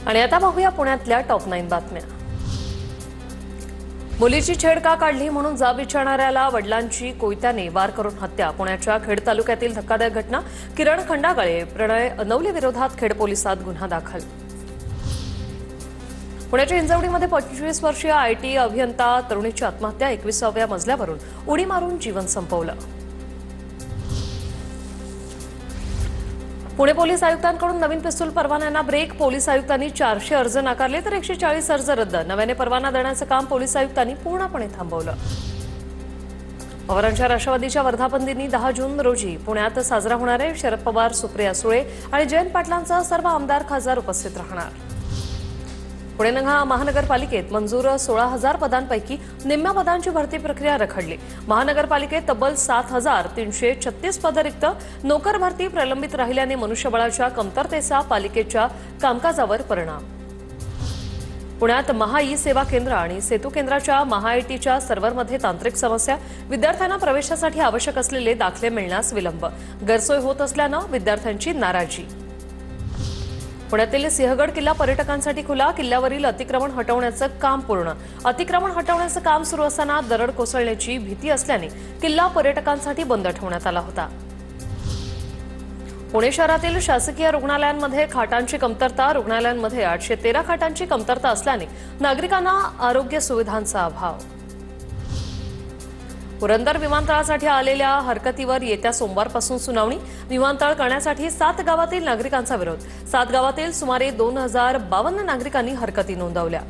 आणि आता पाहूया पुण्यातल्या टॉप 9 बातम्या। मुलीची छेड का काढली म्हणून जाब विचारणाऱ्याला वडिलांची कोयत्याने वार करून हत्या। पुण्याच्या खेड तालुक्यातील धक्कादायक घटना। किरण खंडागळे प्रणय अनवले विरोधात खेड पोलिसात गुन्हा दाखल। पुण्याच्या हिंजवडीमध्ये 25 वर्षीय आयटी अभियंता तरुणीची आत्महत्या। 21व्या मजल्यावरून उडी मारून जीवन संपवलं। पुणे पोलीस आयुक्तांकडून नवीन पिस्तूल परवान्यांना ब्रेक। पोलीस आयुक्तांनी 400 अर्ज नाकारले तर 140 अर्ज रद्द। नव्याने परवाना देण्याचं काम पोलीस आयुक्तांनी पूर्णपणे थांबवलं। पवारांच्या राष्ट्रवादीच्या वर्धापन दिनी 10 जून रोजी पुण्यात साजरा होणार आहे। शरद पवार, सुप्रिया सुळे आणि जयंत पाटलांसह सर्व आमदार खासदार उपस्थित राहणार। पुणे महानगरपालिकेत मंजूर 16,000 पदांपैकी निम्म्या पदांची भरती प्रक्रिया रखडली। महानगरपालिकेत तब्बल 7,336 पदं रिक्त। नोकर भरती प्रलंबित राहिल्याने मनुष्यबळाच्या कमतरतेचा पालिकेच्या कामकाजावर परिणाम। पुण्यात महा ई सेवा केंद्र आणि सेतू केंद्राच्या महाआयटीच्या सर्व्हरमध्ये तांत्रिक समस्या। विद्यार्थ्यांना प्रवेशासाठी आवश्यक असलेले दाखले मिळण्यास विलंब। गैरसोय होत असल्यानं विद्यार्थ्यांची नाराजी। पुण्यातील सिंहगड किल्ला पर्यटकांसाठी खुला। किल्ल्यावरील अतिक्रमण हटवण्याचं काम पूर्ण। अतिक्रमण हटवण्याचं काम सुरू असताना दरड कोसळण्याची भीती असल्याने किल्ला पर्यटकांसाठी बंद ठेवण्यात आला होता। पुणे शहरातील शासकीय रुग्णालयांमध्ये खाटांची कमतरता। रुग्णालयांमध्ये 813 खाटांची कमतरता असल्याने नागरिकांना आरोग्य सुविधांचा अभाव। पुरंदर विमानतळासाठी आलेल्या हरकतीवर येत्या सोमवारपासून सुनावणी। विमानतळ करण्यासाठी 7 गावातील नागरिकांचा विरोध। 7 गावातील सुमारे 2052 नागरिकांनी हरकती नोंदवल्या।